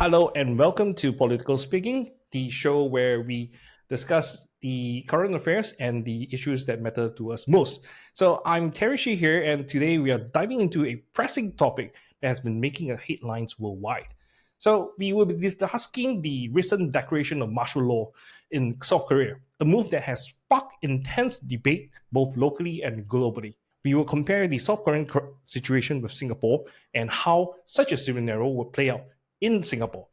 Hello and welcome to Political Speaking, the show where we discuss the current affairs and the issues that matter to us most. So I'm Terry Shi here, and today we are diving into a pressing topic that has been making headlines worldwide. So we will be discussing the recent declaration of martial law in South Korea, a move that has sparked intense debate both locally and globally. We will compare the South Korean situation with Singapore and how such a scenario will play out in Singapore.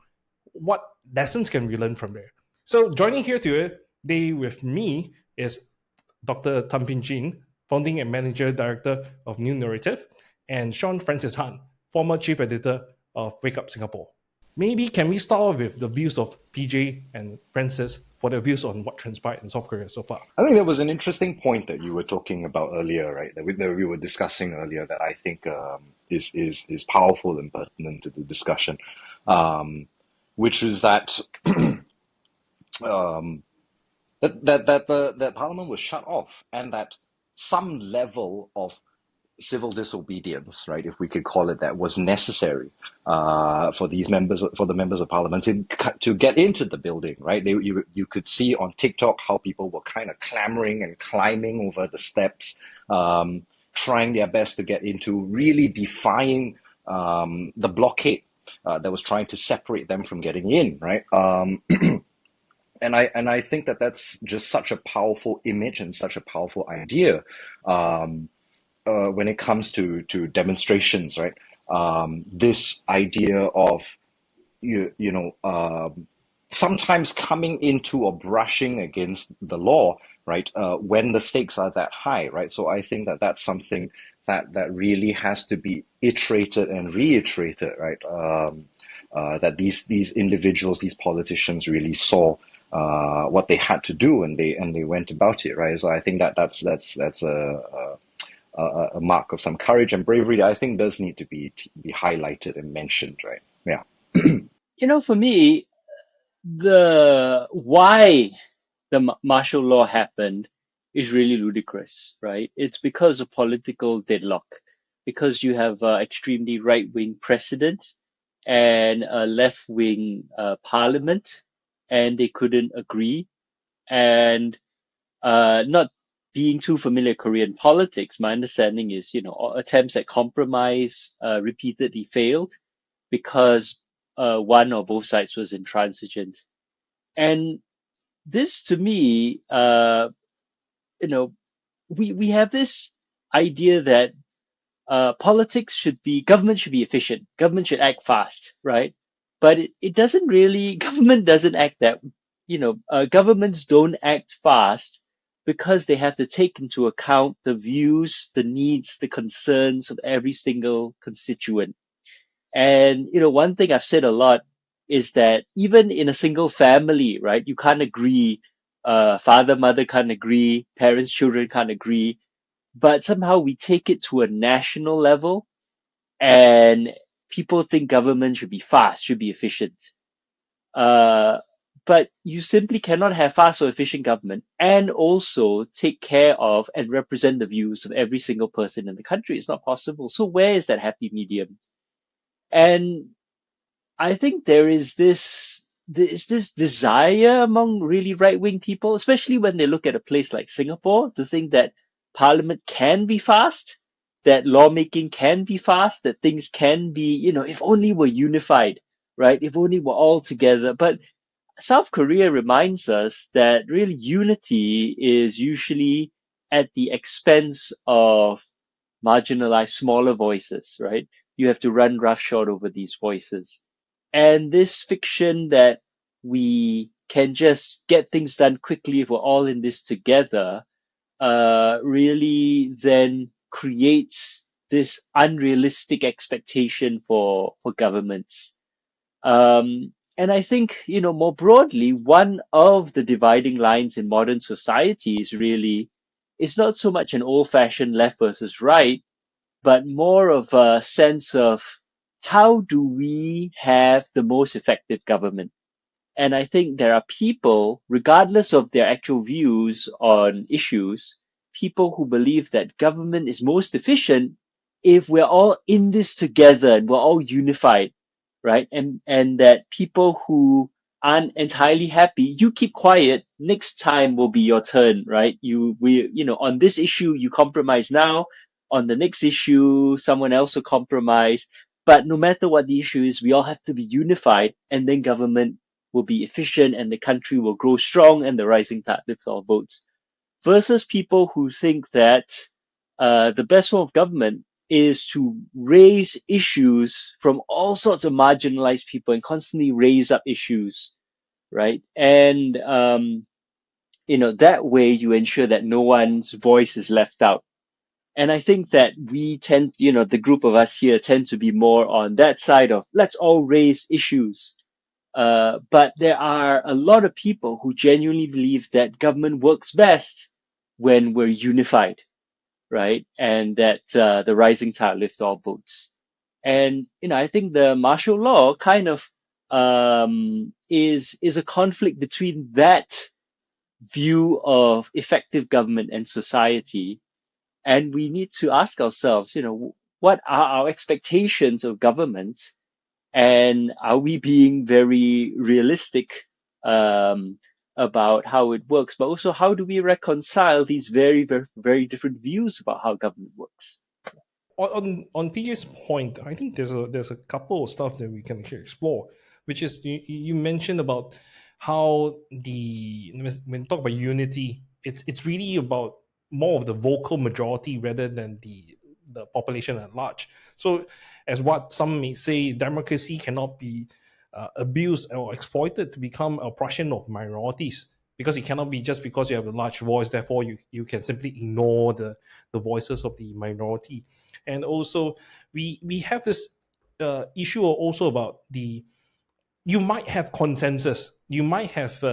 What lessons can we learn from there? So joining here today with me is Dr. Thum Jin, founding and manager director of New Naratif, and Sean Francis Han, former chief editor of Wake Up Singapore. Maybe can we start off with the views of PJ and Francis for their views on what transpired in South Korea so far? I think there was an interesting point that you were talking about earlier, right? That we were discussing earlier that I think is powerful and pertinent to the discussion, which is that that Parliament was shut off, and that some level of civil disobedience, right, if we could call it that, was necessary for the members of Parliament to get into the building, right? You could see on TikTok how people were kind of clamoring and climbing over the steps, trying their best to get into, really defying the blockade that was trying to separate them from getting in, right? And I think that that's just such a powerful image and such a powerful idea. When it comes to demonstrations, right? This idea of sometimes coming into or brushing against the law, right? When the stakes are that high, right? So I think that that's something that really has to be iterated and reiterated, right? That these individuals, these politicians, really saw what they had to do, and they went about it, right? So I think that's a mark of some courage and bravery that I think does need to be highlighted and mentioned, right? Yeah. For me, the why the martial law happened is really ludicrous, right? It's because of political deadlock, because you have an extremely right-wing president and a left-wing parliament, and they couldn't agree. And not being too familiar with Korean politics, my understanding is, attempts at compromise repeatedly failed because one or both sides was intransigent. And this, to me, we have this idea that government should be efficient, government should act fast, right? But it doesn't really, government doesn't act that, governments don't act fast because they have to take into account the views, the needs, the concerns of every single constituent. And, one thing I've said a lot is that even in a single family, right, you can't agree, father, mother can't agree, parents, children can't agree, but somehow we take it to a national level, and people think government should be fast, should be efficient. But you simply cannot have fast or efficient government and also take care of and represent the views of every single person in the country. It's not possible. So where is that happy medium? And I think there is this desire among really right-wing people, especially when they look at a place like Singapore, to think that parliament can be fast, that lawmaking can be fast, that things can be, if only we're unified, right? If only we're all together. But South Korea reminds us that really unity is usually at the expense of marginalized smaller voices, right? You have to run roughshod over these voices. And this fiction that we can just get things done quickly if we're all in this together, really then creates this unrealistic expectation for governments. And I think, more broadly, one of the dividing lines in modern society is not so much an old-fashioned left versus right, but more of a sense of how do we have the most effective government? And I think there are people, regardless of their actual views on issues, people who believe that government is most efficient if we're all in this together and we're all unified, right? And that people who aren't entirely happy, you keep quiet. Next time will be your turn, right? On this issue, you compromise now. On the next issue, someone else will compromise. But no matter what the issue is, we all have to be unified, and then government will be efficient, and the country will grow strong, and the rising tide lifts all boats. Versus people who think that the best form of government is to raise issues from all sorts of marginalized people and constantly raise up issues, right? And that way you ensure that no one's voice is left out. And I think that we tend, the group of us here tend to be more on that side of let's all raise issues. But there are a lot of people who genuinely believe that government works best when we're unified, right? And that the rising tide lifts all boats. And I think the martial law kind of is a conflict between that view of effective government and society, and we need to ask ourselves, what are our expectations of government, and are we being very realistic um, about how it works, but also how do we reconcile these very, very, very different views about how government works? On PJ's point, I think there's a couple of stuff that we can actually explore, which is you mentioned about how when talk about unity, it's really about more of the vocal majority rather than the population at large. So, as what some may say, democracy cannot be abused or exploited to become a portion of minorities, because it cannot be just because you have a large voice, therefore you can simply ignore the voices of the minority. And also, we have this issue also about you might have consensus. You might have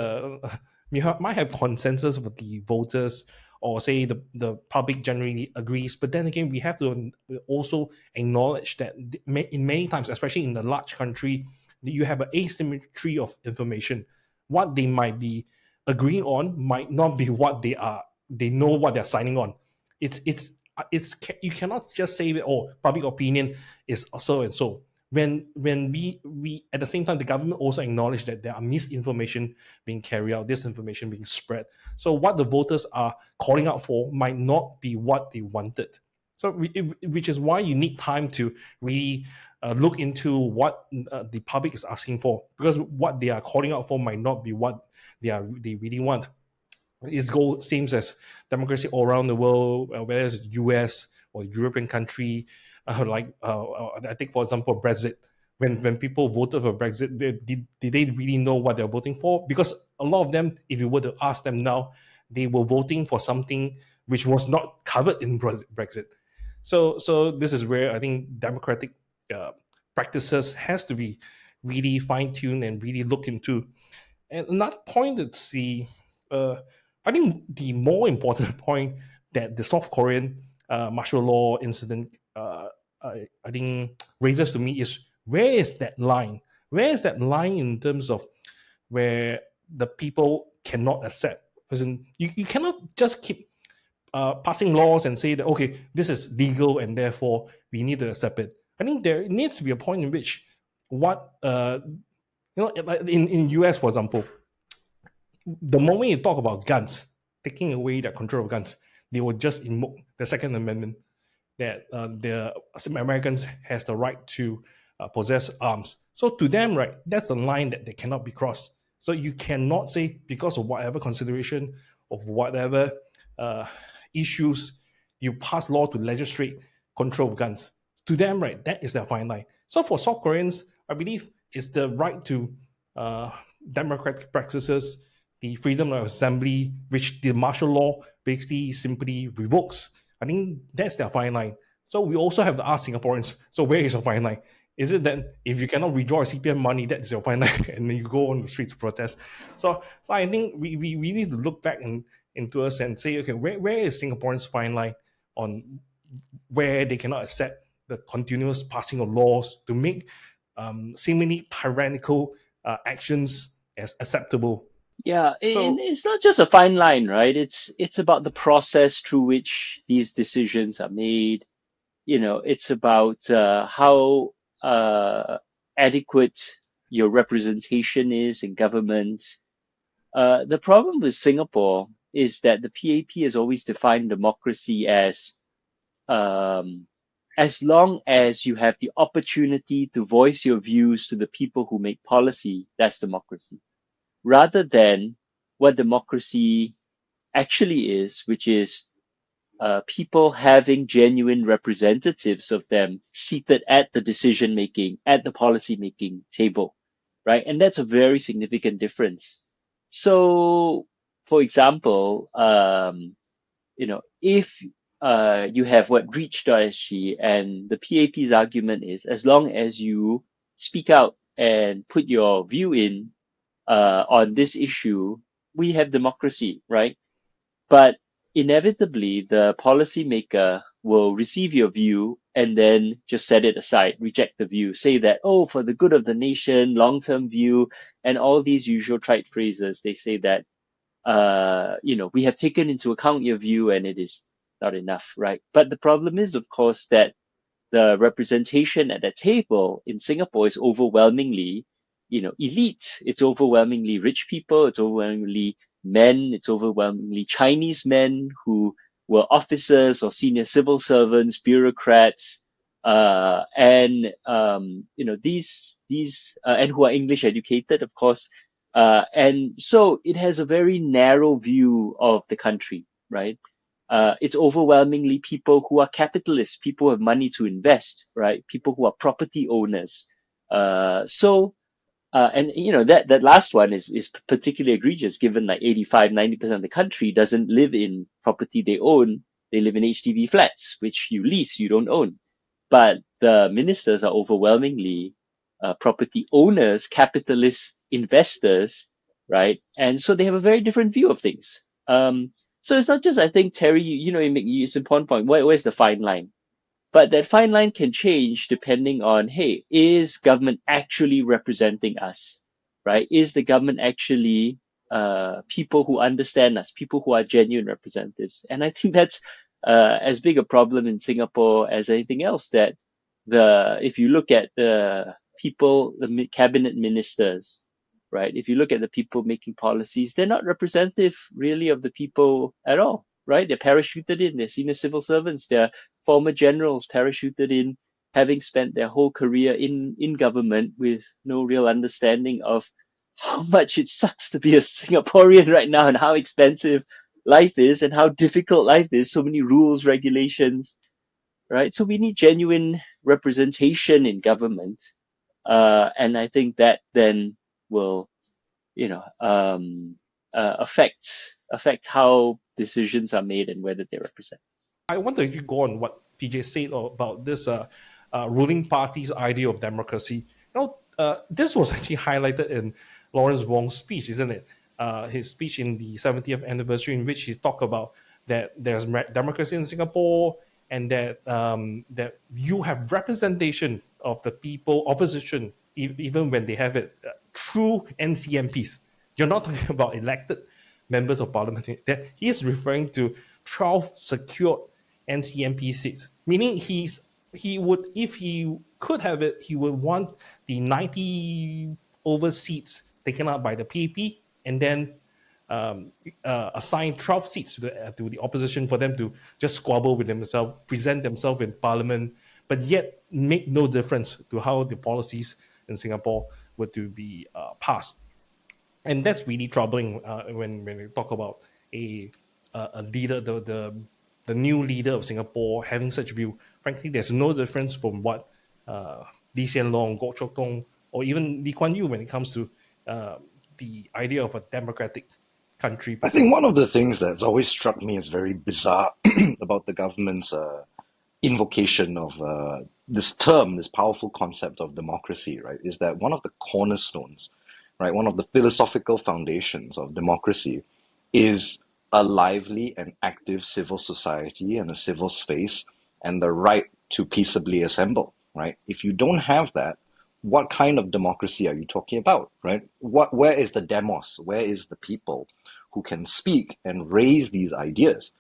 might have consensus with the voters, or say the public generally agrees. But then again, we have to also acknowledge that in many times, especially in a large country, you have an asymmetry of information. What they might be agreeing on might not be what they know what they're signing on. It's you cannot just say that, oh, public opinion is so and so, when we at the same time, the government also acknowledge that there are misinformation being carried out, disinformation being spread. So what the voters are calling out for might not be what they wanted. So which is why you need time to really look into what the public is asking for, because what they are calling out for might not be what they really want. Its goal seems as democracy all around the world, whether it's US or European country, I think, for example, Brexit. When people voted for Brexit, did they really know what they're voting for? Because a lot of them, if you were to ask them now, they were voting for something which was not covered in Brexit. So this is where I think democratic practices has to be really fine-tuned and really looked into. And another point that's I think the more important point that the South Korean martial law incident, I think, raises to me is, where is that line? Where is that line in terms of where the people cannot accept? As in, you cannot just keep passing laws and say that, okay, this is legal and therefore we need to accept it. I think there needs to be a point in which in US, for example, the moment you talk about guns, taking away the control of guns, they will just invoke the Second Amendment, that the Americans has the right to possess arms. So to them, right, that's the line that they cannot be crossed. So you cannot say, because of whatever consideration of whatever issues, you pass law to legislate control of guns. To them, right, that is their fine line. So for South Koreans, I believe it's the right to democratic practices, the freedom of assembly, which the martial law basically simply revokes. I think that's their fine line. So we also have to ask Singaporeans, so where is your fine line? Is it that if you cannot withdraw CPF money, that's your fine line, and then you go on the street to protest? So I think we need to look back into us and say, okay, where is Singaporeans' fine line on where they cannot accept the continuous passing of laws to make seemingly tyrannical actions as acceptable? Yeah, So it's not just a fine line, right? It's about the process through which these decisions are made. It's about how adequate your representation is in government. The problem with Singapore is that the PAP has always defined democracy um, as long as you have the opportunity to voice your views to the people who make policy, that's democracy. Rather than what democracy actually is, which is people having genuine representatives of them seated at the decision making, at the policy making table, right? And that's a very significant difference. So, for example, if you have what reach.sg, and the PAP's argument is as long as you speak out and put your view in on this issue, we have democracy, right? But inevitably, the policymaker will receive your view and then just set it aside, reject the view, say that, oh, for the good of the nation, long-term view, and all these usual trite phrases. They say that, we have taken into account your view and it is not enough, right? But the problem is, of course, that the representation at the table in Singapore is overwhelmingly, elite. It's overwhelmingly rich people. It's overwhelmingly men. It's overwhelmingly Chinese men who were officers or senior civil servants, bureaucrats, and who are English educated, of course. And so it has a very narrow view of the country, right? It's overwhelmingly people who are capitalists, people who have money to invest, right? People who are property owners. That last one is particularly egregious, given like 85-90% of the country doesn't live in property they own. They live in HDB flats, which you lease, you don't own. But the ministers are overwhelmingly property owners, capitalist investors, right? And so they have a very different view of things. So it's not just, I think, Terry, it's an important point. Where's the fine line? But that fine line can change depending on, hey, is government actually representing us, right? Is the government actually people who understand us, people who are genuine representatives? And I think that's as big a problem in Singapore as anything else. That if you look at the people, the cabinet ministers, right? If you look at the people making policies, they're not representative really of the people at all, right? They're parachuted in, they're senior civil servants, they're former generals parachuted in, having spent their whole career in government with no real understanding of how much it sucks to be a Singaporean right now and how expensive life is and how difficult life is. So many rules, regulations, right? So we need genuine representation in government. And I think that then will, affect how decisions are made and whether they represent. I wonder if you go on what PJ said about this ruling party's idea of democracy. This was actually highlighted in Lawrence Wong's speech, isn't it? His speech in the 70th anniversary, in which he talked about that there's democracy in Singapore, and that you have representation of the people, opposition, even when they have it, through NCMPs. You're not talking about elected members of parliament. That he is referring to 12 secured NCMP seats, meaning he would, if he could have it, he would want the 90 over seats taken up by the PAP, and then assign 12 seats to the opposition for them to just squabble with themselves, present themselves in parliament, but yet make no difference to how the policies in Singapore were to be passed. And that's really troubling when we talk about a leader, the new leader of Singapore having such view. Frankly, there's no difference from what Lee Hsien Loong, Goh Chok Tong, or even Lee Kuan Yew when it comes to the idea of a democratic country. I think one of the things that's always struck me as very bizarre about the government's invocation of this term, this powerful concept of democracy, right, is that one of the cornerstones, right, one of the philosophical foundations of democracy is a lively and active civil society and a civil space and the right to peaceably assemble, right? If you don't have that, what kind of democracy are you talking about, right? Where is the demos? Where is the people who can speak and raise these ideas?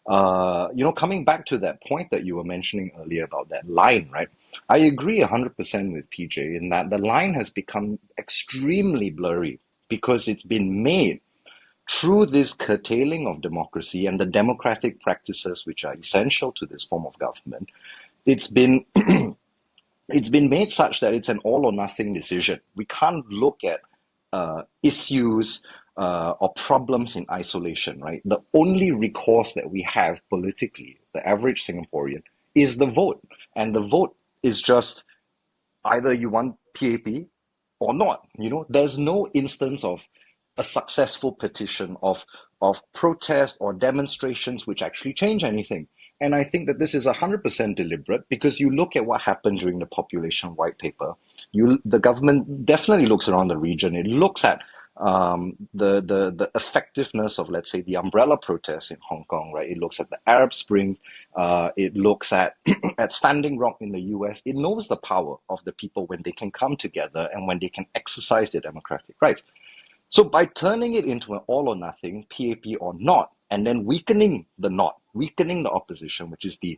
Coming back to that point that you were mentioning earlier about that line, right? I agree 100% with PJ in that the line has become extremely blurry because it's been made through this curtailing of democracy and the democratic practices which are essential to this form of government. It's been it's been made such that it's an all or nothing decision. We can't look at issues or problems in isolation, right? The only recourse that we have politically, the average Singaporean, is the vote. And the vote is just either you want PAP or not. There's no instance of a successful petition of protest or demonstrations which actually change anything. And I think that this is 100% deliberate because you look at what happened during the population white paper. The government definitely looks around the region. It looks at the effectiveness of, let's say, the umbrella protests in Hong Kong, right? It looks at the Arab Spring. It looks at at Standing Rock in the US. It knows the power of the people when they can come together and when they can exercise their democratic rights. So by turning it into an all or nothing, PAP or not, and then weakening the not, weakening the opposition, which is the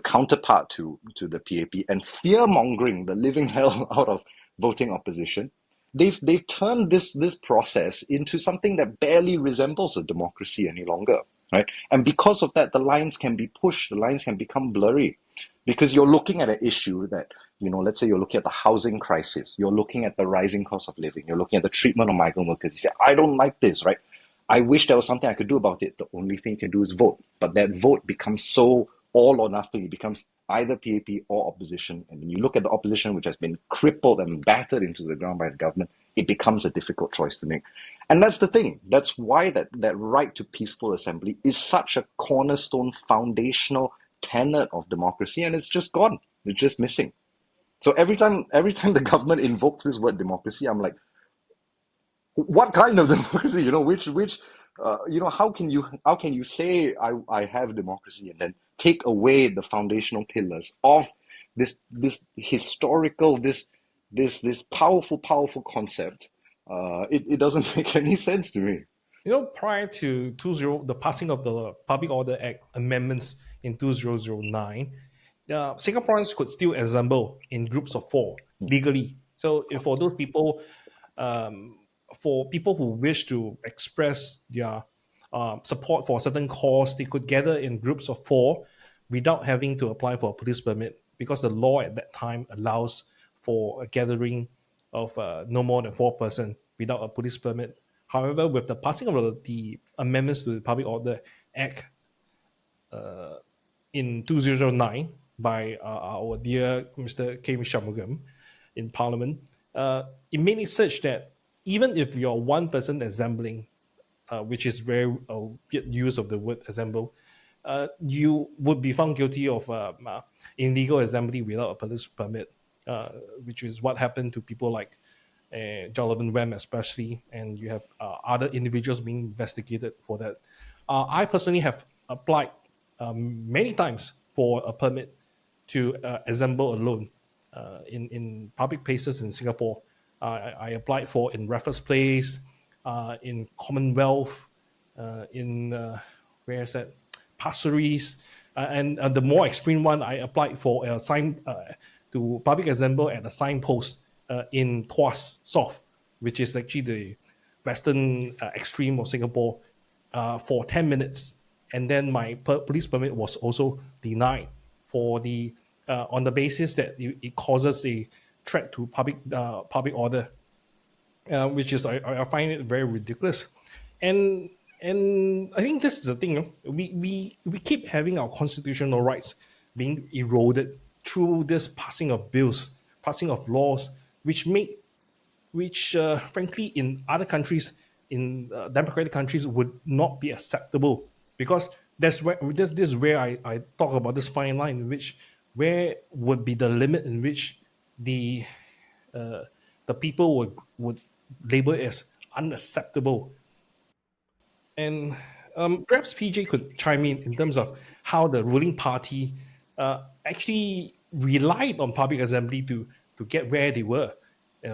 counterpart to the PAP, and fear mongering the living hell out of voting opposition, they've turned this process into something that barely resembles a democracy any longer, right? And because of that, the lines can be pushed, the lines can become blurry, because you're looking at an issue that, let's say you're looking at the housing crisis, you're looking at the rising cost of living, you're looking at the treatment of migrant workers. You say, I don't like this, right? I wish there was something I could do about it. The only thing you can do is vote. But that vote becomes so all or nothing. It becomes either PAP or opposition. And when you look at the opposition, which has been crippled and battered into the ground by the government, it becomes a difficult choice to make. And that's the thing. That's why that right to peaceful assembly is such a cornerstone, foundational tenet of democracy, and it's just gone. It's just missing. So every time the government invokes this word democracy, I'm like, what kind of democracy? How can you say I have democracy and then take away the foundational pillars of this historical, this powerful concept? It doesn't make any sense to me. Prior to the passing of the Public Order Act amendments in 2009, Singaporeans could still assemble in groups of 4 legally. So if for those people, for people who wish to express their support for a certain cause, they could gather in groups of 4 without having to apply for a police permit, because the law at that time allows for a gathering of no more than 4 persons without a police permit. However, with the passing of the amendments to the Public Order Act in 2009 by our dear Mr. K. Shanmugam in Parliament, it made it such that even if you're one person assembling, which is very weird use of the word assemble, you would be found guilty of illegal assembly without a police permit, which is what happened to people like Jonathan Wem especially, and you have other individuals being investigated for that. I personally have applied many times for a permit to assemble alone in public places in Singapore. I applied for in Raffles Place, in Commonwealth, in where is that? Pasir Ris, and the more extreme one, I applied for a sign to public assemble at a signpost in Tuas South, which is actually the western extreme of Singapore, for 10 minutes. And then my police permit was also denied for the on the basis that it causes a threat to public order, which is I find it very ridiculous. And I think this is the thing. We keep having our constitutional rights being eroded through this passing of bills, passing of laws, which frankly in other countries, in democratic countries, would not be acceptable, because this is where I talk about this fine line, in which where would be the limit in which the people would label it as unacceptable. And perhaps PJ could chime in terms of how the ruling party actually relied on public assembly to get where they were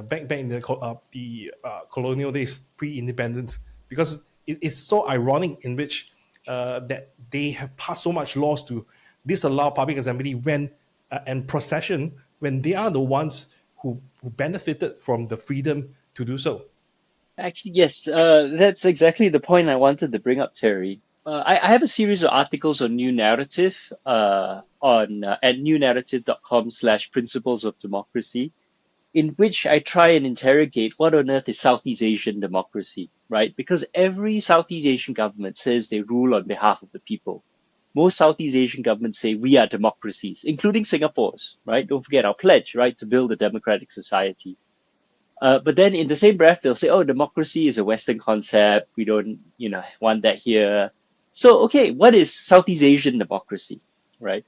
back in the colonial days, pre-independence, because it's so ironic in which that they have passed so much laws to disallow public assembly when and procession when they are the ones who benefited from the freedom to do so. Actually, yes, that's exactly the point I wanted to bring up, Terry. I have a series of articles on New Narrative on at newnarrative.com/principles of democracy, in which I try and interrogate what on earth is Southeast Asian democracy, right? Because every Southeast Asian government says they rule on behalf of the people. Most Southeast Asian governments say we are democracies, including Singapore's, right? Don't forget our pledge, right, to build a democratic society. But then in the same breath, they'll say, oh, democracy is a Western concept. We don't, want that here. So, okay, what is Southeast Asian democracy, right?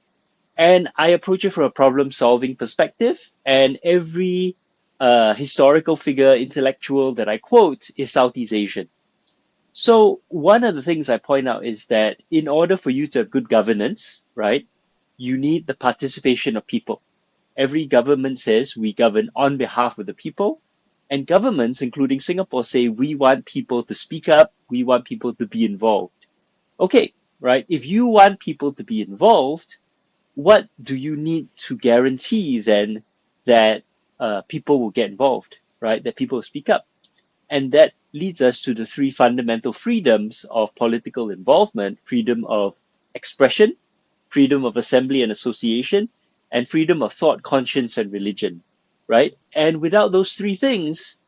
And I approach it from a problem solving perspective. And every historical figure, intellectual that I quote is Southeast Asian. So one of the things I point out is that in order for you to have good governance, right, you need the participation of people. Every government says we govern on behalf of the people. And governments, including Singapore, say we want people to speak up, we want people to be involved. Okay, right? If you want people to be involved, what do you need to guarantee then that people will get involved, right? That people will speak up. And that leads us to the three fundamental freedoms of political involvement: freedom of expression, freedom of assembly and association, and freedom of thought, conscience, and religion, right? And without those three things,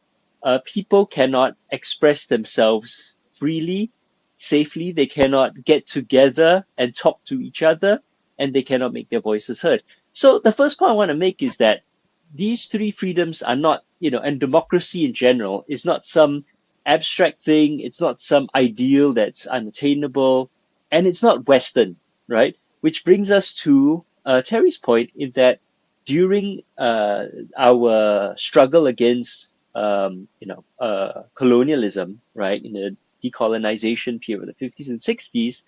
people cannot express themselves freely, safely. They cannot get together and talk to each other, and they cannot make their voices heard. So the first point I want to make is that these three freedoms are not, and democracy in general is not some abstract thing. It's not some ideal that's unattainable, and it's not Western, right? Which brings us to Terry's point in that during our struggle against, colonialism, right, in the decolonization period of the 50s and 60s,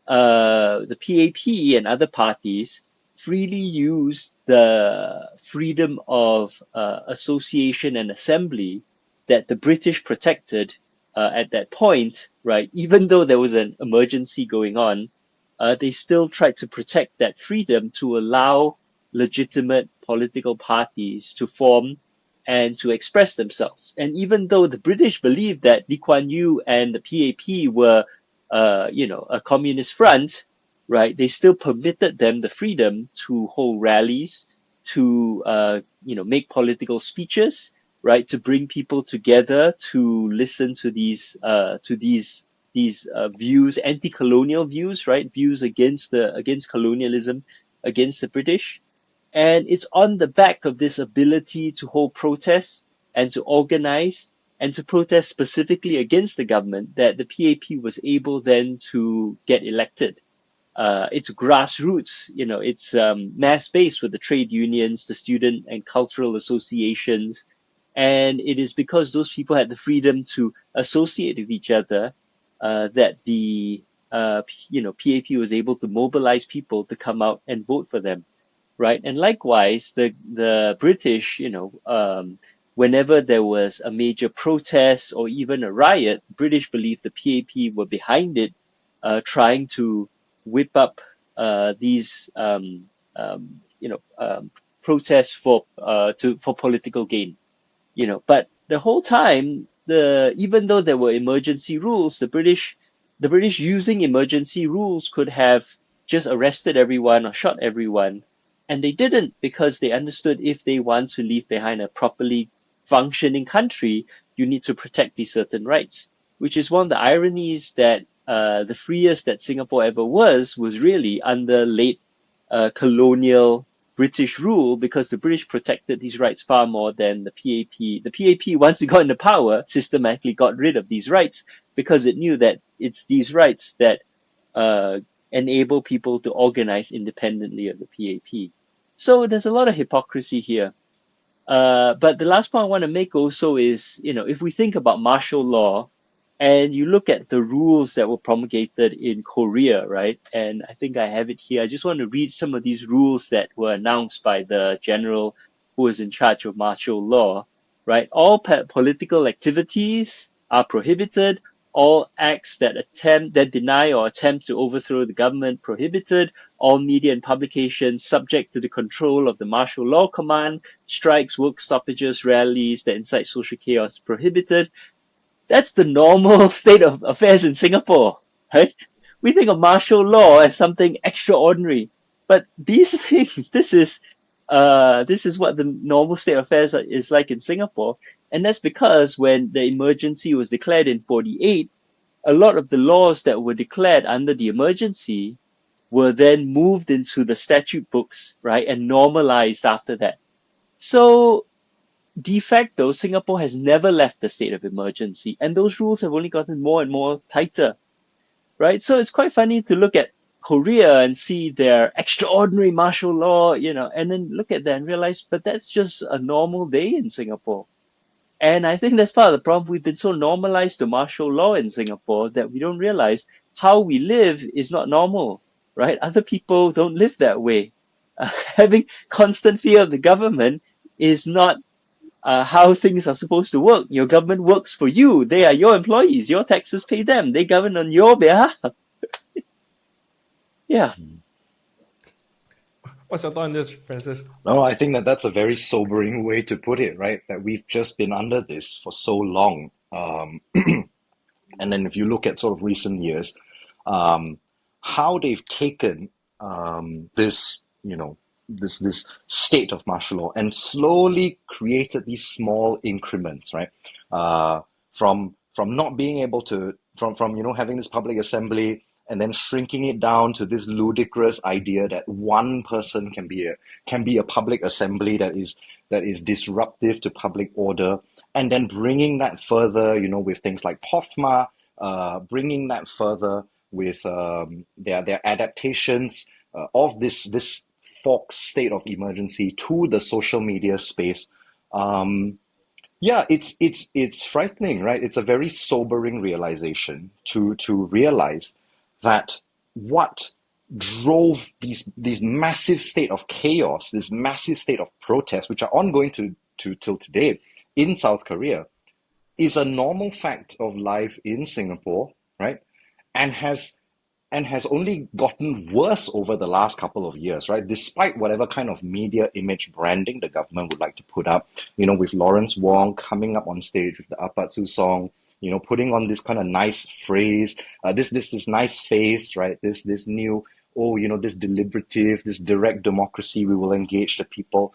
the PAP and other parties freely used the freedom of association and assembly that the British protected at that point, right? Even though there was an emergency going on, they still tried to protect that freedom to allow legitimate political parties to form and to express themselves. And even though the British believed that Lee Kuan Yew and the PAP were, a communist front, right? They still permitted them the freedom to hold rallies, to, make political speeches, right? To bring people together to listen to these views, anti-colonial views, right? Views against colonialism, against the British. And it's on the back of this ability to hold protests and to organize and to protest specifically against the government that the PAP was able then to get elected. It's grassroots, it's mass-based with the trade unions, the student and cultural associations. And it is because those people had the freedom to associate with each other that the PAP was able to mobilize people to come out and vote for them, right? And likewise, the British, whenever there was a major protest or even a riot, British believed the PAP were behind it, trying to whip up these protests for political gain. But the whole time, even though there were emergency rules, the British using emergency rules could have just arrested everyone or shot everyone, and they didn't, because they understood if they want to leave behind a properly functioning country, you need to protect these certain rights, which is one of the ironies that the freest that Singapore ever was really under late colonial British rule, because the British protected these rights far more than the PAP. The PAP, once it got into power, systematically got rid of these rights because it knew that it's these rights that enable people to organize independently of the PAP. So there's a lot of hypocrisy here. But the last point I want to make also is, if we think about martial law and you look at the rules that were promulgated in Korea, right? And I think I have it here. I just want to read some of these rules that were announced by the general who was in charge of martial law, right? All political activities are prohibited. all acts that deny or attempt to overthrow the government prohibited, all media and publications subject to the control of the martial law command, strikes, work stoppages, rallies that incite social chaos prohibited. That's the normal state of affairs in Singapore, right? We think of martial law as something extraordinary, but these things, this is what the normal state of affairs is like in Singapore, and that's because when the emergency was declared in '48, a lot of the laws that were declared under the emergency were then moved into the statute books, right, and normalized after that. So de facto, Singapore has never left the state of emergency, and those rules have only gotten more and more tighter, right? So it's quite funny to look at Korea and see their extraordinary martial law, and then look at that and realize, but that's just a normal day in Singapore. And I think that's part of the problem. We've been so normalized to martial law in Singapore that we don't realize how we live is not normal, right? Other people don't live that way. Having constant fear of the government is not how things are supposed to work. Your government works for you. They are your employees. Your taxes pay them. They govern on your behalf. Yeah. What's your thought on this, Francis? No, I think that that's a very sobering way to put it, right? That we've just been under this for so long. And then if you look at sort of recent years, how they've taken this, this state of martial law and slowly created these small increments, right? From not being able to, from having this public assembly and then shrinking it down to this ludicrous idea that one person can be a public assembly that is disruptive to public order, and then bringing that further, with things like POFMA, bringing that further with their adaptations of this Fox state of emergency to the social media space. Yeah, it's frightening, right? It's a very sobering realization to realize that what drove these massive state of chaos, this massive state of protest, which are ongoing to till today in South Korea, is a normal fact of life in Singapore, right? And has only gotten worse over the last couple of years, right? Despite whatever kind of media image branding the government would like to put up, with Lawrence Wong coming up on stage with the Apathy song, putting on this kind of nice phrase, this nice face, right? This new, this deliberative, this direct democracy, we will engage the people.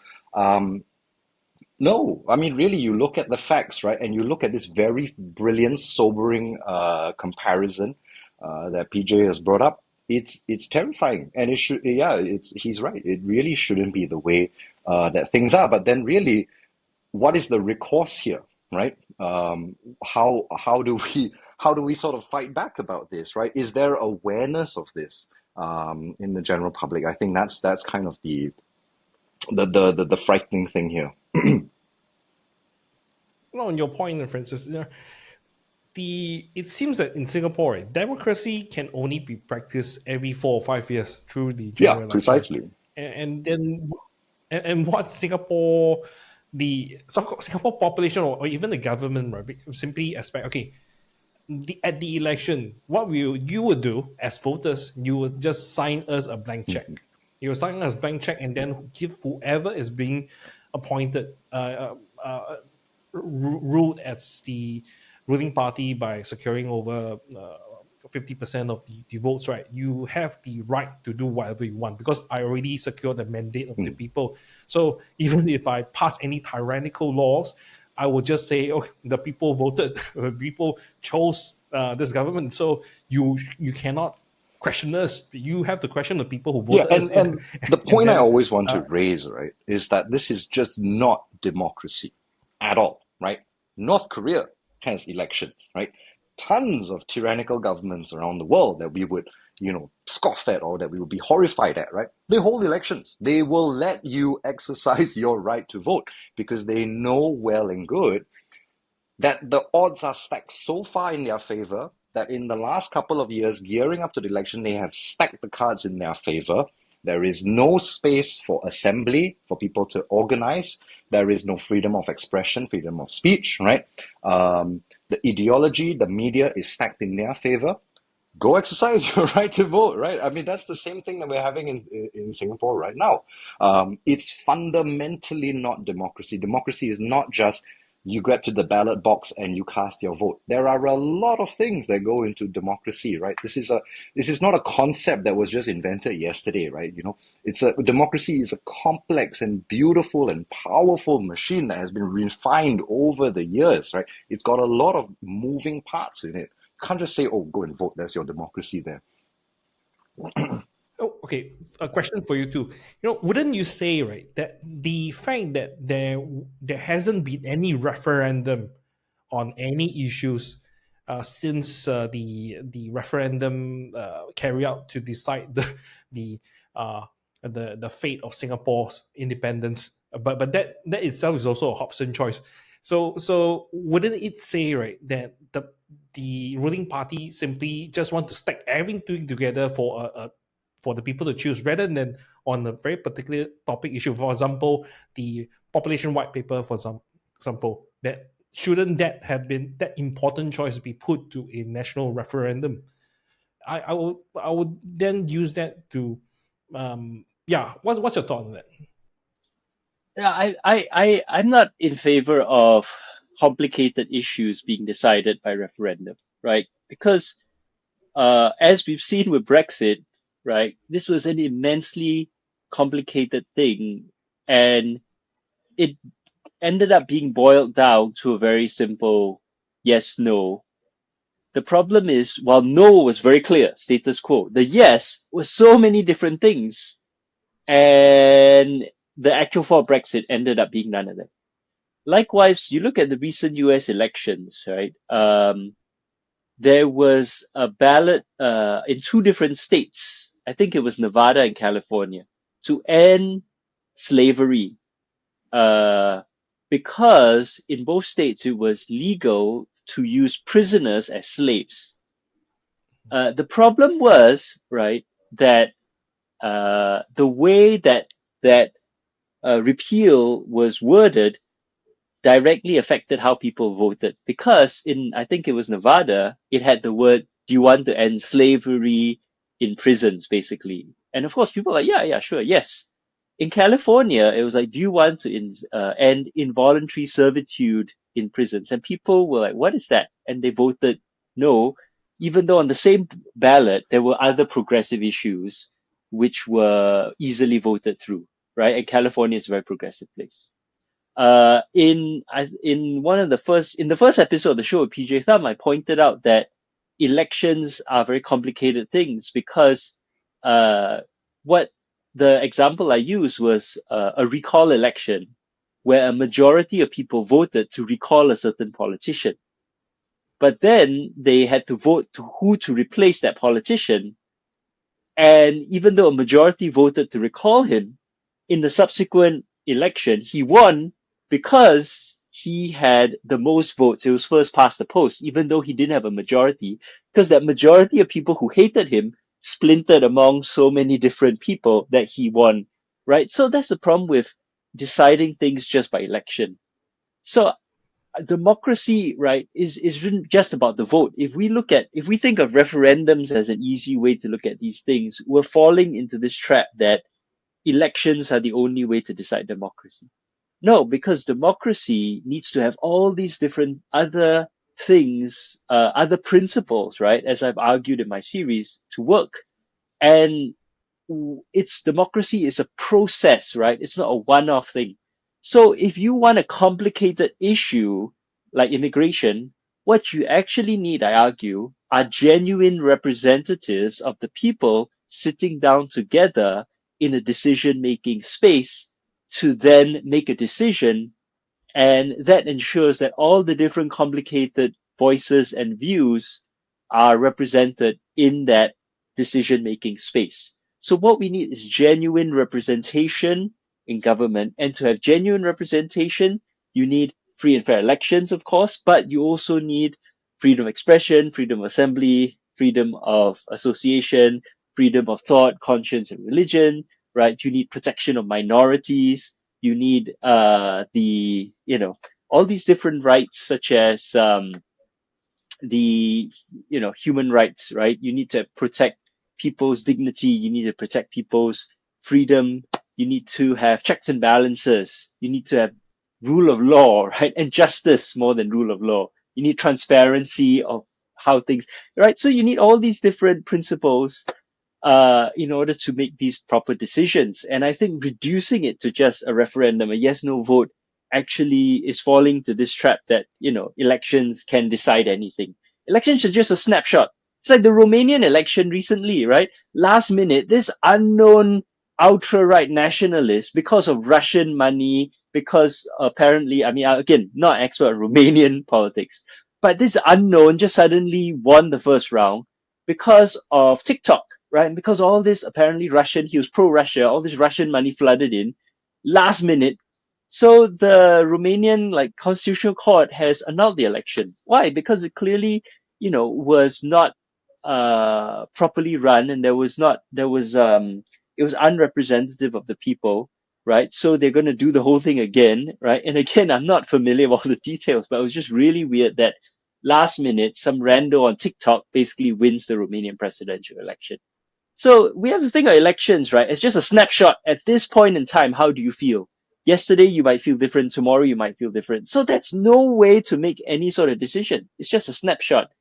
No, I mean, really, you look at the facts, right? And you look at this very brilliant, sobering comparison that PJ has brought up. It's terrifying, and it should. Yeah, he's right. It really shouldn't be the way that things are. But then, really, what is the recourse here, right? How do we sort of fight back about this, right? Is there awareness of this in the general public? I think that's kind of the frightening thing here. On your point, Francis, it seems that in Singapore, democracy can only be practiced every 4 or 5 years through the general election. Precisely. And then what Singapore population or even the government, right, simply expect, okay, at the election, what you would do as voters, you would just sign us a blank check. You will sign us a blank check and then give whoever is being appointed ruled as the ruling party by securing over 50% of the votes, right? You have the right to do whatever you want because I already secured the mandate of the people. So even if I pass any tyrannical laws, I will just say, oh, the people voted, the people chose this government. So you cannot question us. You have to question the people who voted us. And the point I always want to raise, right, is that this is just not democracy at all, right? North Korea has elections, right? Tons of tyrannical governments around the world that we would, scoff at or that we would be horrified at, right? They hold elections. They will let you exercise your right to vote because they know well and good that the odds are stacked so far in their favor that in the last couple of years, gearing up to the election, they have stacked the cards in their favor. There is no space for assembly, for people to organize. There is no freedom of expression, freedom of speech, right? the ideology, the media is stacked in their favor, go exercise your right to vote, right? I mean, that's the same thing that we're having in Singapore right now. It's fundamentally not democracy. Democracy is not just you get to the ballot box and you cast your vote. There are a lot of things that go into democracy, right? This is not a concept that was just invented yesterday, right? You know, democracy is a complex and beautiful and powerful machine that has been refined over the years, right? It's got a lot of moving parts in it. Can't just say, "Oh, go and vote. That's your democracy." There, Oh, okay. A question for you too. Wouldn't you say, right, that the fact that there hasn't been any referendum on any issues since the referendum carried out to decide the the fate of Singapore's independence, but that itself is also a Hobson choice. So wouldn't it say, right, that the ruling party simply just want to stack everything together for the people to choose, rather than on a very particular topic issue? For example, the population white paper, for example, shouldn't that have been that important choice be put to a national referendum? I would then use that to yeah. What's your thought on that? Yeah, I'm not in favor of complicated issues being decided by referendum, right? Because as we've seen with Brexit, right, this was an immensely complicated thing, and it ended up being boiled down to a very simple yes, no. The problem is, while no was very clear, status quo, the yes was so many different things, and the actual for Brexit ended up being none of them. Likewise, you look at the recent US elections, right? There was a ballot in two different states. I think it was Nevada and California, to end slavery, because in both states it was legal to use prisoners as slaves. The problem was, right, that the way that repeal was worded directly affected how people voted, because I think it was Nevada, it had the word, "Do you want to end slavery in prisons?" basically. And of course, people were like, yeah, sure, yes. In California, it was like, "Do you want to end involuntary servitude in prisons?" And people were like, "What is that?" And they voted no, even though on the same ballot, there were other progressive issues which were easily voted through, right? And California is a very progressive place. In the first episode of the show with PJ Thum, I pointed out that elections are very complicated things, because what the example I used was a recall election where a majority of people voted to recall a certain politician. But then they had to vote to who to replace that politician. And even though a majority voted to recall him, in the subsequent election, he won because he had the most votes. It was first past the post, even though he didn't have a majority, because that majority of people who hated him splintered among so many different people that he won, right? So that's the problem with deciding things just by election. So democracy, right, is just about the vote. If we think of referendums as an easy way to look at these things, we're falling into this trap that elections are the only way to decide democracy. No, because democracy needs to have all these different other things, other principles, right, as I've argued in my series, to work. And democracy is a process, right? It's not a one-off thing. So if you want a complicated issue like immigration, what you actually need, I argue, are genuine representatives of the people sitting down together in a decision-making space to then make a decision. And that ensures that all the different complicated voices and views are represented in that decision-making space. So what we need is genuine representation in government. And to have genuine representation, you need free and fair elections, of course, but you also need freedom of expression, freedom of assembly, freedom of association, freedom of thought, conscience, and religion, right? You need protection of minorities. You need all these different rights, such as the, human rights, right? You need to protect people's dignity. You need to protect people's freedom. You need to have checks and balances. You need to have rule of law, right? And justice more than rule of law. You need transparency of how things, right? So you need all these different principles in order to make these proper decisions. And I think reducing it to just a referendum, a yes no vote, actually is falling to this trap that, elections can decide anything. Elections are just a snapshot. It's like the Romanian election recently, right? Last minute, this unknown ultra right nationalist, because of Russian money, because apparently, I mean, again, not expert on Romanian politics, but this unknown just suddenly won the first round because of TikTok, right? And because all this apparently Russian, he was pro-Russia, all this Russian money flooded in last minute. So the Romanian constitutional court has annulled the election. Why? Because it clearly, was not properly run, and it was unrepresentative of the people, right? So they're going to do the whole thing again, right? And again, I'm not familiar with all the details, but it was just really weird that last minute, some rando on TikTok basically wins the Romanian presidential election. So we have to think of elections, right? It's just a snapshot at this point in time. How do you feel? Yesterday, you might feel different. Tomorrow, you might feel different. So that's no way to make any sort of decision. It's just a snapshot.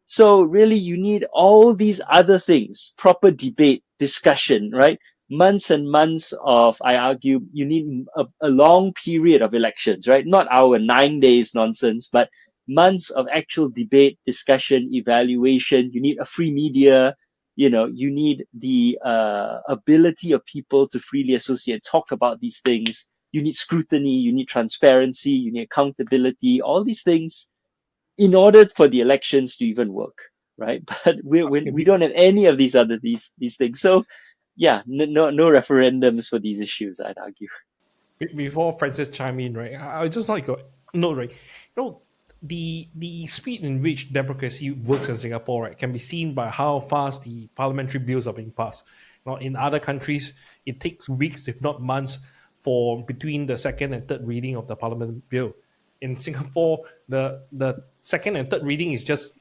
So really, you need all these other things, proper debate, discussion, right? Months and months of, I argue, you need a long period of elections, right? Not our 9 days nonsense, but months of actual debate, discussion, evaluation. You need a free media. You need the ability of people to freely associate, talk about these things. You need scrutiny, you need transparency, you need accountability, all these things in order for the elections to even work, right? But we don't have any of these things. So yeah, no referendums for these issues, I'd argue. Before Francis chime in, right? I just like to note, right? The speed in which democracy works in Singapore, right, can be seen by how fast the parliamentary bills are being passed. In other countries, it takes weeks, if not months, for between the second and third reading of the parliament bill. In Singapore, the second and third reading is just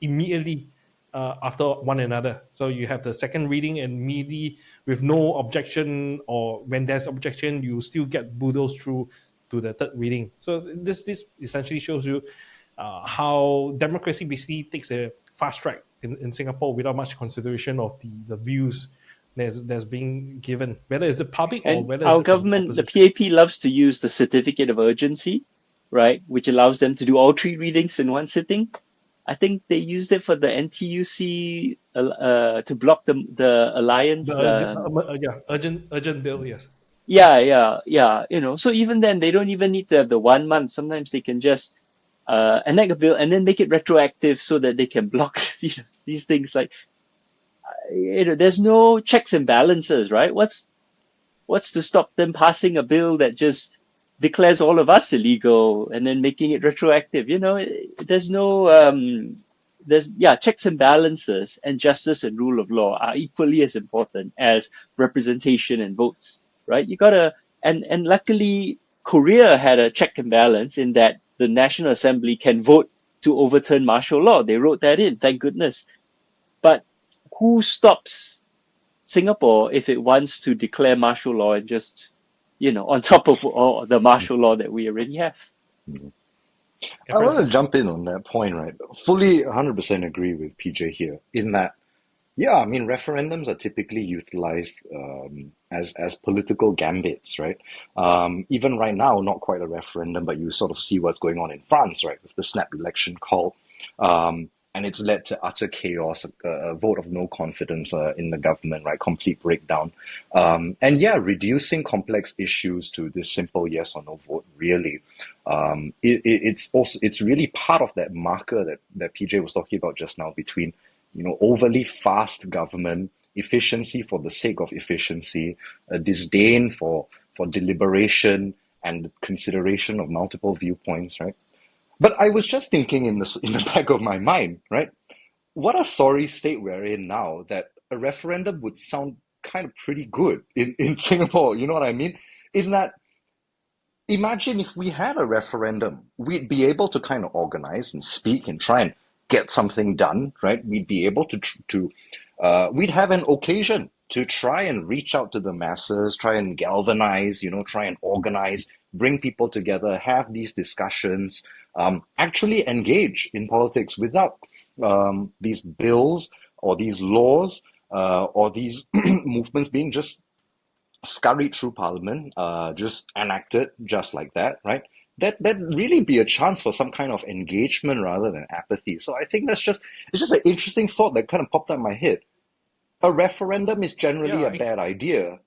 immediately after one another. So you have the second reading, and immediately with no objection, or when there's objection, you still get bulldozed through to the third reading. So this essentially shows you how democracy basically takes a fast track in Singapore without much consideration of the views that's being given, whether it's the public or And whether our it's from government, the opposition. PAP, loves to use the certificate of urgency, right, which allows them to do all three readings in one sitting. I think they used it for the NTUC to block the The alliance. urgent bill, yes. Yeah. So even then, they don't even need to have the 1 month. Sometimes they can just enact a bill and then make it retroactive so that they can block these things. Like, there's no checks and balances, right? What's to stop them passing a bill that just declares all of us illegal and then making it retroactive? There's no checks and balances, and justice and rule of law are equally as important as representation and votes, right? You gotta and luckily Korea had a check and balance in that the National Assembly can vote to overturn martial law. They wrote that in, thank goodness. But who stops Singapore if it wants to declare martial law and just, on top of all the martial law that we already have? Yeah, I want to Francis. jump in on that point, right? Fully 100% agree with PJ here in that, yeah, I mean, referendums are typically utilized as political gambits, right? Even right now, not quite a referendum, but you sort of see what's going on in France, right, with the snap election call. And it's led to utter chaos, a vote of no confidence in the government, right? Complete breakdown. And yeah, reducing complex issues to this simple yes or no vote, really. It's really part of that marker that PJ was talking about just now between, overly fast government, efficiency for the sake of efficiency, a disdain for deliberation and consideration of multiple viewpoints, right? But I was just thinking in the back of my mind, right? What a sorry state we're in now that a referendum would sound kind of pretty good in Singapore. You know what I mean? In that, imagine if we had a referendum, we'd be able to kind of organize and speak and try and get something done, right? We'd be able we'd have an occasion to try and reach out to the masses, try and galvanize, try and organize, bring people together, have these discussions, actually engage in politics without these bills or these laws or these movements being just scurried through Parliament, just enacted just like that, right? That really be a chance for some kind of engagement rather than apathy. So I think it's just an interesting thought that kind of popped out in my head. A referendum is generally Yeah, a bad idea,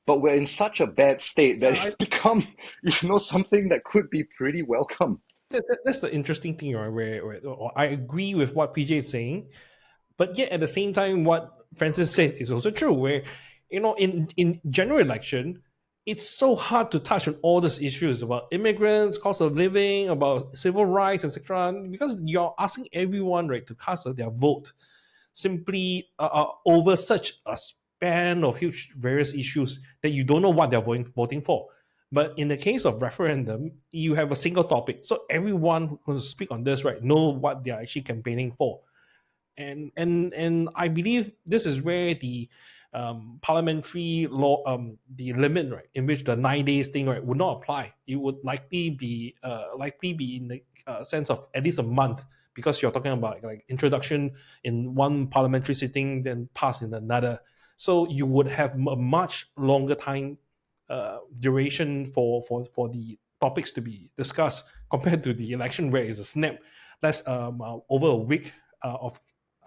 but we're in such a bad state that I it's become, something that could be pretty welcome. that's the interesting thing, right? Where I agree with what PJ is saying, but yet at the same time, what Francis said is also true. Where in general election, it's so hard to touch on all these issues about immigrants, cost of living, about civil rights, etc. Because you're asking everyone, right, to cast their vote simply over such a span of huge various issues that you don't know what they're voting for. But in the case of referendum, you have a single topic, so everyone who's going to speak on this, right, know what they're actually campaigning for. And I believe this is where the parliamentary law, the limit, right, in which the 9 days thing, right, would not apply. It would likely be in the sense of at least a month, because you're talking about like introduction in one parliamentary sitting, then pass in another. So you would have a much longer time duration for the topics to be discussed compared to the election, where it's a snap, less over a week of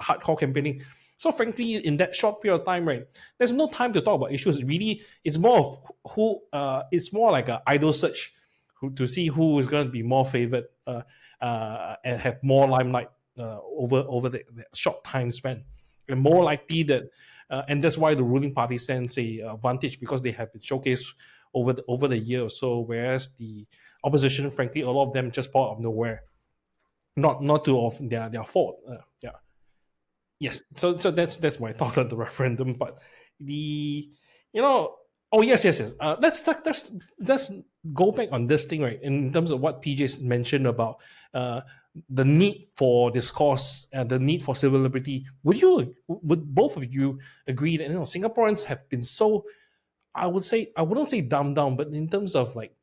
hardcore campaigning. So frankly, in that short period of time, right, there's no time to talk about issues. Really, it's more of who. It's more like an idol search to see who is going to be more favored and have more limelight over the short time span, and more likely that. And that's why the ruling party stands a advantage, because they have been showcased over the year or so, whereas the opposition, frankly, a lot of them just pop out of nowhere, not to of their fault. Yeah. Yes, so that's my thought on the referendum. But the oh yes. Let's go back on this thing, right, in terms of what PJ mentioned about the need for discourse and the need for civil liberty. Would both of you agree that Singaporeans have been so, I wouldn't say dumbed down, but in terms of like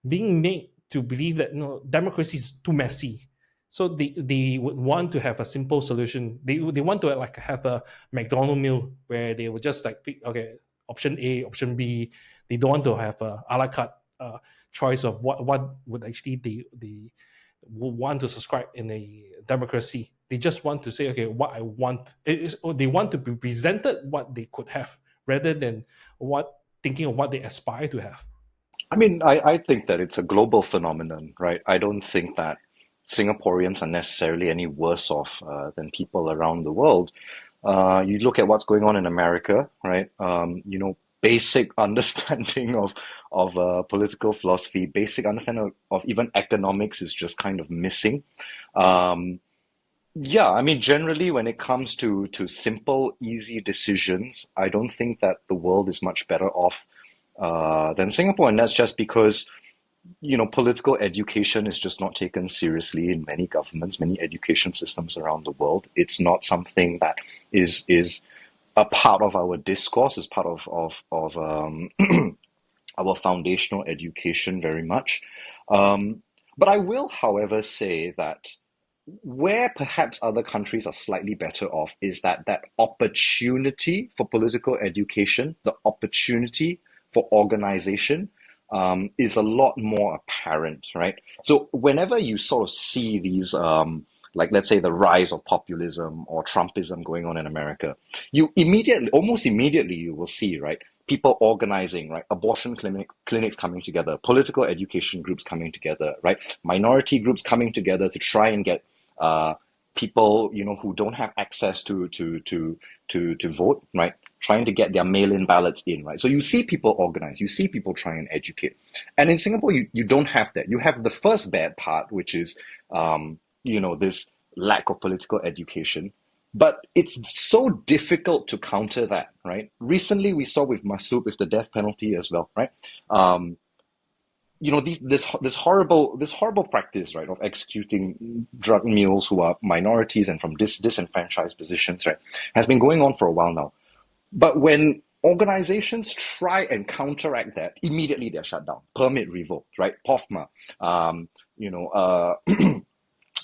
being made to believe that democracy is too messy, so they would want to have a simple solution. They want to like have a McDonald's meal where they would just like pick, okay, option A, option B. They don't want to have a la carte choice of what would actually they would want to subscribe in a democracy. They just want to say, okay, what I want is, or they want to be presented what they could have, rather than thinking of what they aspire to have. I mean, I think that it's a global phenomenon, right? I don't think that Singaporeans are necessarily any worse off than people around the world. You look at what's going on in America, right? Basic understanding of political philosophy, basic understanding of even economics is just kind of missing. Yeah, I mean, generally, when it comes to simple, easy decisions, I don't think that the world is much better off than Singapore, and that's just because political education is just not taken seriously in many governments, many education systems around the world. It's not something that is a part of our discourse, is part of our foundational education very much. But I will, however, say that where perhaps other countries are slightly better off is that opportunity for political education, the opportunity for organization, is a lot more apparent, right? So whenever you sort of see these, like let's say the rise of populism or Trumpism going on in America, almost immediately, you will see, right, people organizing, right, abortion clinics coming together, political education groups coming together, right, minority groups coming together to try and get people, who don't have access to vote, right, trying to get their mail-in ballots in, right? So you see people organize, you see people try and educate. And in Singapore, you don't have that. You have the first bad part, which is, this lack of political education. But it's so difficult to counter that, right? Recently, we saw with Massoud, with the death penalty as well, right? this horrible practice, right, of executing drug mules who are minorities and from disenfranchised positions, right, has been going on for a while now. But when organizations try and counteract that, immediately they're shut down, permit revoked, right? POFMA, you know,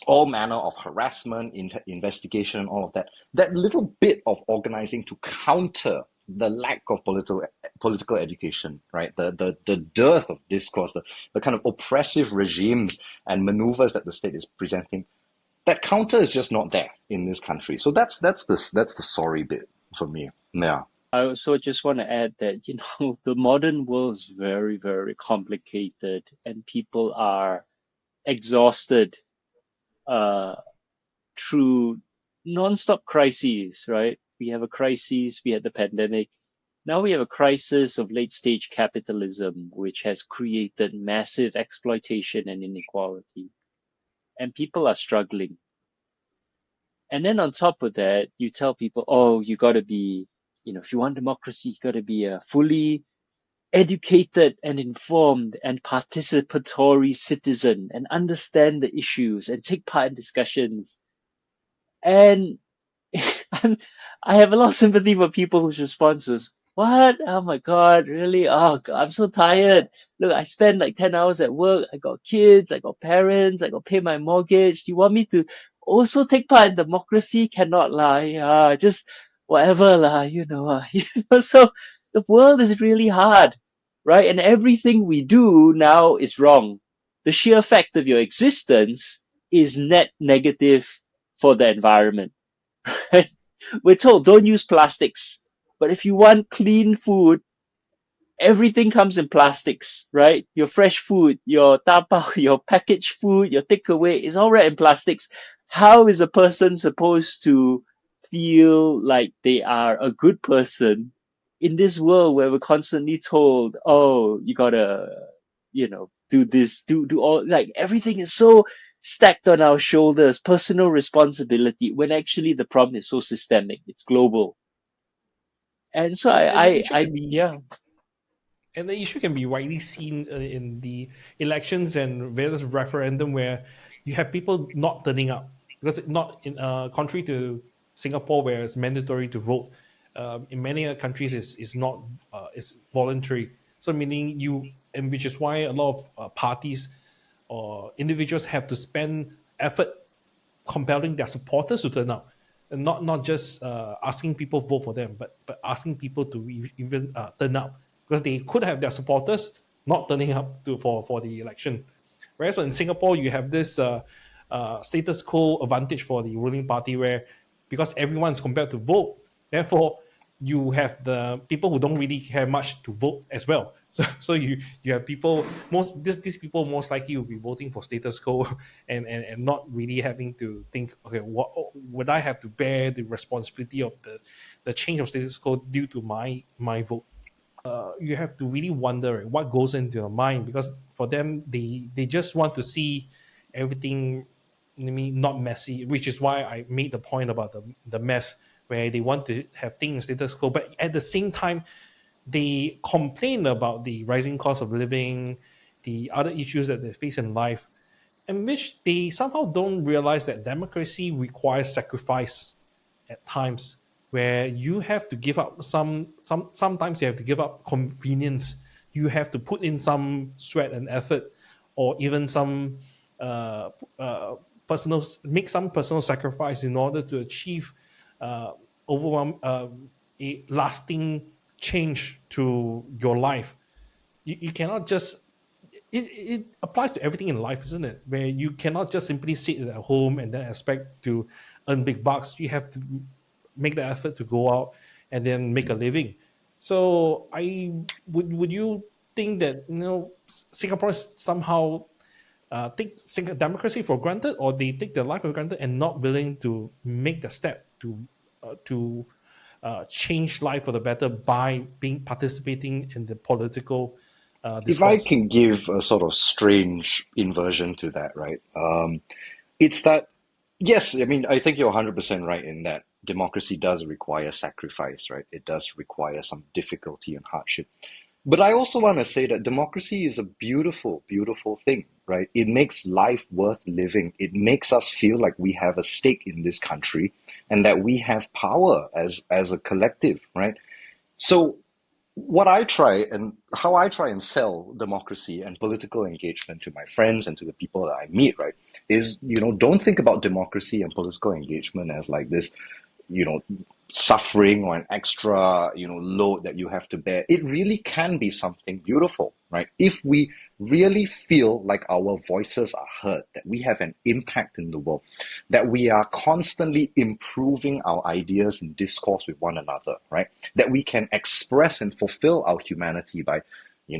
all manner of harassment, investigation, all of that. That little bit of organizing to counter the lack of political education, right? The dearth of discourse, the kind of oppressive regimes and maneuvers that the state is presenting, that counter is just not there in this country. So that's the sorry bit for me. Yeah. I also just want to add that, the modern world is very, very complicated and people are exhausted uh, through non-stop crises, right? We have a crisis, we had the pandemic. Now we have a crisis of late-stage capitalism, which has created massive exploitation and inequality. And people are struggling. And then on top of that, you tell people, oh, you got to be, if you want democracy, you got to be a fully educated and informed and participatory citizen and understand the issues and take part in discussions. And I have a lot of sympathy for people whose response was, what? Oh my God, really? Oh, God, I'm so tired. Look, I spend like 10 hours at work. I got kids, I got parents, I got to pay my mortgage. Do you want me to also take part in democracy? Cannot lie. Just whatever lah. So the world is really hard, right? And everything we do now is wrong. The sheer fact of your existence is net negative for the environment. Right? We're told don't use plastics. But if you want clean food, everything comes in plastics, right? Your fresh food, your tapao, your packaged food, your takeaway is all wrapped in plastics. How is a person supposed to feel like they are a good person in this world where we're constantly told, oh, you gotta, do this, do all, like everything is so stacked on our shoulders, personal responsibility, when actually the problem is so systemic, it's global. And so And the issue can be yeah. and the issue can be widely seen in the elections and various referendum where you have people not turning up because not in contrary to Singapore where it's mandatory to vote. In many other countries, is not it's voluntary. So meaning you, and which is why a lot of parties or individuals have to spend effort compelling their supporters to turn out, and not just asking people vote for them, but asking people to even turn out because they could have their supporters not turning up for the election. Whereas in Singapore, you have this status quo advantage for the ruling party where because everyone's compelled to vote, therefore you have the people who don't really care much to vote as well. So you have people these people most likely will be voting for status quo and not really having to think, okay, what would I have to bear the responsibility of the change of status quo due to my vote. You have to really wonder, right, what goes into your mind because for them they just want to see everything, I mean, not messy, which is why I made the point about the mess where they want to have things status quo, but at the same time they complain about the rising cost of living, the other issues that they face in life, in which they somehow don't realize that democracy requires sacrifice at times where you have to give up sometimes you have to give up convenience, you have to put in some sweat and effort or even some uh, uh, personal make some personal sacrifice in order to achieve uh, overwhelm a lasting change to your life. You cannot just it applies to everything in life, isn't it? Where you cannot just simply sit at home and then expect to earn big bucks. You have to make the effort to go out and then make a living. So I would you think that Singaporeans somehow take democracy for granted, or they take their life for granted and not willing to make the step to change life for the better by being participating in the political If I discourse? can give a sort of strange inversion to that, right? It's that, yes, I mean, I think you're 100% right in that democracy does require sacrifice, right? It does require some difficulty and hardship. But I also want to say that democracy is a beautiful, beautiful thing, right? It makes life worth living. It makes us feel like we have a stake in this country and that we have power as a collective, right? So what I try and how I try and sell democracy and political engagement to my friends and to the people that I meet, right, is, don't think about democracy and political engagement as like this, you know, suffering or an extra, load that you have to bear. It really can be something beautiful, right? If we really feel like our voices are heard, that we have an impact in the world, that we are constantly improving our ideas and discourse with one another, right? That we can express and fulfill our humanity by,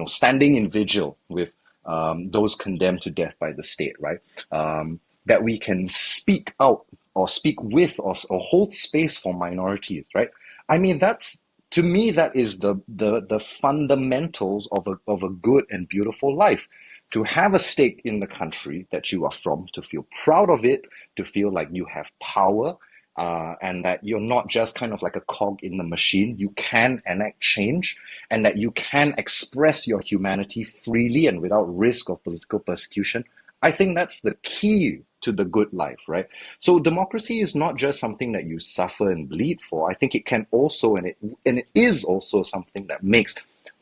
standing in vigil with those condemned to death by the state, right? That we can speak out or speak with or hold space for minorities, right? I mean, that's to me that is the fundamentals of a good and beautiful life. To have a stake in the country that you are from, to feel proud of it, to feel like you have power, and that you're not just kind of like a cog in the machine. You can enact change, and that you can express your humanity freely and without risk of political persecution. I think that's the key to the good life, right? So democracy is not just something that you suffer and bleed for. I think it can also, and it is also something that makes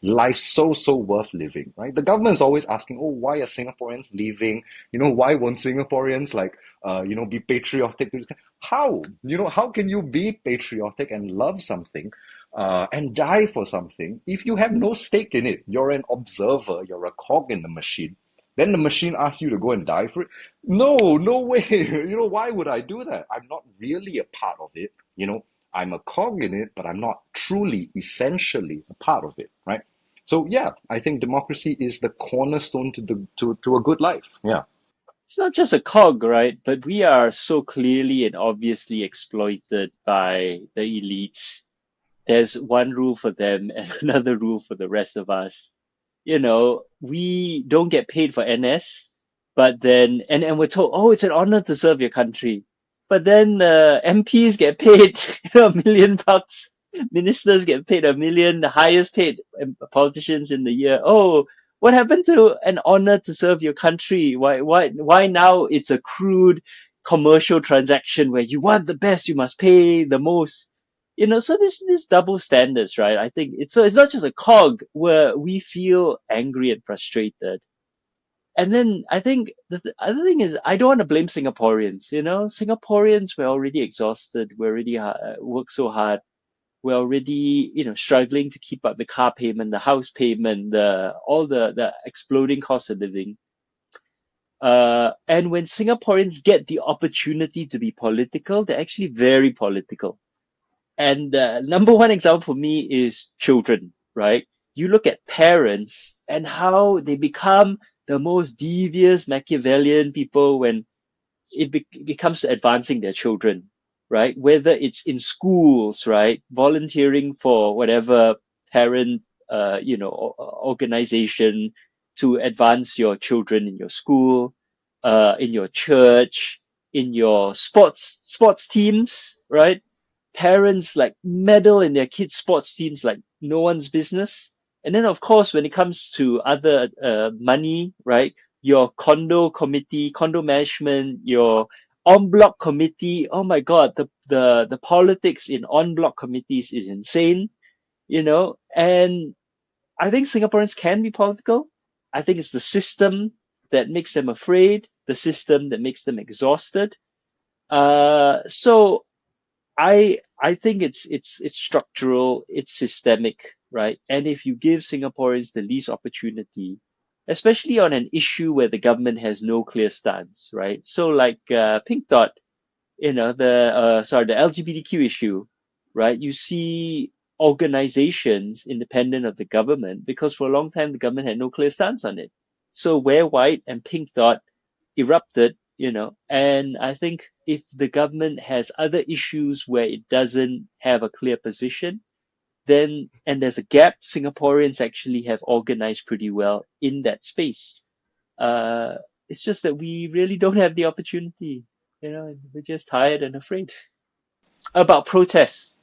life so worth living, right? The government is always asking, oh, why are Singaporeans leaving? Why won't Singaporeans be patriotic? How? How can you be patriotic and love something and die for something if you have no stake in it? You're an observer, you're a cog in the machine. Then the machine asks you to go and die for it. No, no way. Why would I do that? I'm not really a part of it. I'm a cog in it, but I'm not truly, essentially a part of it, right? So yeah, I think democracy is the cornerstone to a good life. Yeah. It's not just a cog, right? But we are so clearly and obviously exploited by the elites. There's one rule for them and another rule for the rest of us. We don't get paid for NS, but then, and we're told, oh, it's an honor to serve your country. But then MPs get paid $1 million. Ministers get paid 1 million, the highest paid politicians in the year. Oh, what happened to an honor to serve your country? Why now it's a crude commercial transaction where you want the best, you must pay the most. So this double standards, right? I think it's not just a cog where we feel angry and frustrated. And then I think the other thing is I don't want to blame Singaporeans. Singaporeans were already exhausted. We already worked so hard. We're already struggling to keep up the car payment, the house payment, all the exploding cost of living. And when Singaporeans get the opportunity to be political, they're actually very political. And the number one example for me is children, right? You look at parents and how they become the most devious Machiavellian people when it comes to advancing their children, right? Whether it's in schools, right? Volunteering for whatever parent, organization to advance your children in your school, in your church, in your sports teams, right? Parents like meddle in their kids' sports teams like no one's business. And then, of course, when it comes to other money, right? Your condo management, your en bloc committee. Oh my God, the politics in en bloc committees is insane, And I think Singaporeans can be political. I think it's the system that makes them afraid, the system that makes them exhausted. So I think it's structural, it's systemic, right? And if you give Singaporeans the least opportunity, especially on an issue where the government has no clear stance, right? So like Pink Dot, the LGBTQ issue, right? You see organizations independent of the government because for a long time the government had no clear stance on it. So Wear White and Pink Dot erupted, and I think if the government has other issues where it doesn't have a clear position, then, and there's a gap, Singaporeans actually have organized pretty well in that space. Uh, it's just that we really don't have the opportunity. We're just tired and afraid. About protests.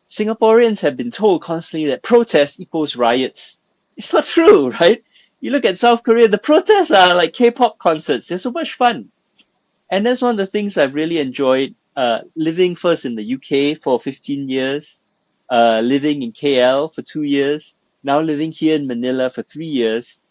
Singaporeans have been told constantly that protest equals riots. It's not true, right? You look at South Korea, the protests are like K-pop concerts. They're so much fun. And that's one of the things I've really enjoyed, living first in the UK for 15 years, living in KL for 2 years, now living here in Manila for 3 years.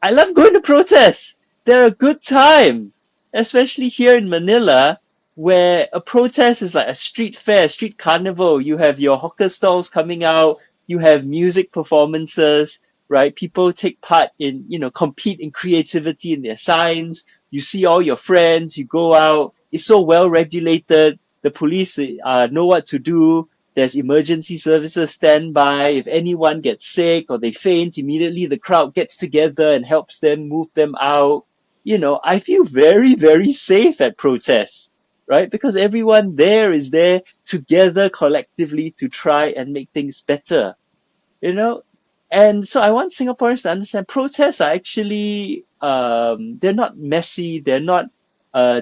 I love going to protests. They're a good time, especially here in Manila, where a protest is like a street fair, street carnival. You have your hawker stalls coming out, you have music performances, right? People take part in, compete in creativity in their signs. You see all your friends, you go out. It's so well regulated. The police know what to do. There's emergency services standby. If anyone gets sick or they faint, immediately the crowd gets together and helps them move them out. I feel very, very safe at protests, right? Because everyone there is there together collectively to try and make things better, you know? And so I want Singaporeans to understand protests are actually, they're not messy, they're not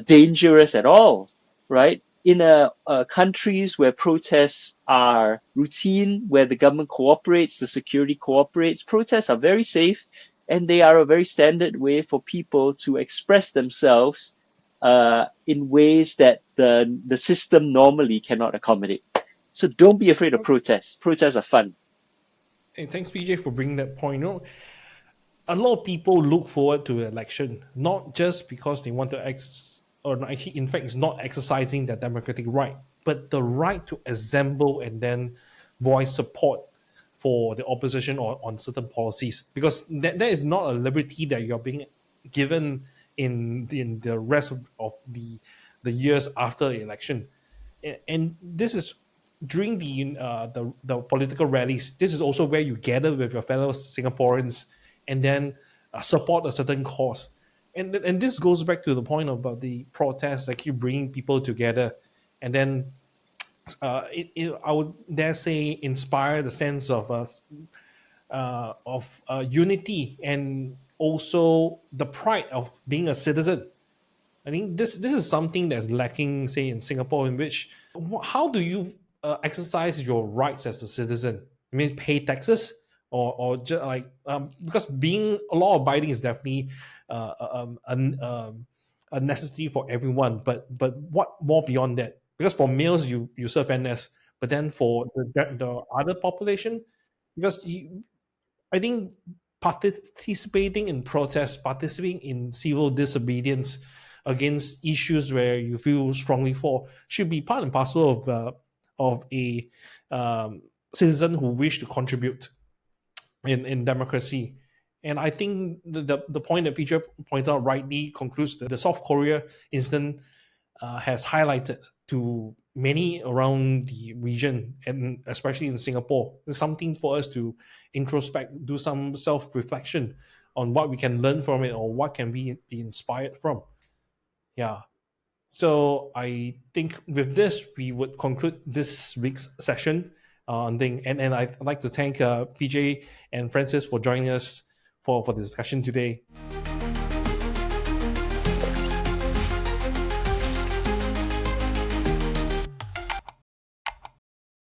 dangerous at all, right? In countries where protests are routine, where the government cooperates, the security cooperates, protests are very safe, and they are a very standard way for people to express themselves in ways that the system normally cannot accommodate. So don't be afraid of protests. Protests are fun. And thanks, PJ, for bringing that point. A lot of people look forward to election, not just because they want to actually, in fact, it's not exercising their democratic right, but the right to assemble and then voice support for the opposition or on certain policies, because that is not a liberty that you're being given in the rest of the years after the election. And this is during the political rallies. This is also where you gather with your fellow Singaporeans and then support a certain cause. And this goes back to the point about the protests, like you bringing people together, and then I would dare say inspire the sense of unity and also the pride of being a citizen. I think this is something that's lacking, say, in Singapore, in which how do you exercise your rights as a citizen? I mean, pay taxes or just like because being law abiding is definitely a necessity for everyone. But what more beyond that? Because for males, you serve NS, but then for the other population, because I think participating in protests, participating in civil disobedience against issues where you feel strongly for should be part and parcel of a citizen who wish to contribute in democracy. And I think the point that Peter pointed out rightly concludes that the South Korea incident has highlighted to many around the region and especially in Singapore. It's something for us to introspect, do some self-reflection on what we can learn from it or what can we be inspired from. Yeah. So I think with this, we would conclude this week's session on thing. And I'd like to thank PJ and Francis for joining us for the discussion today.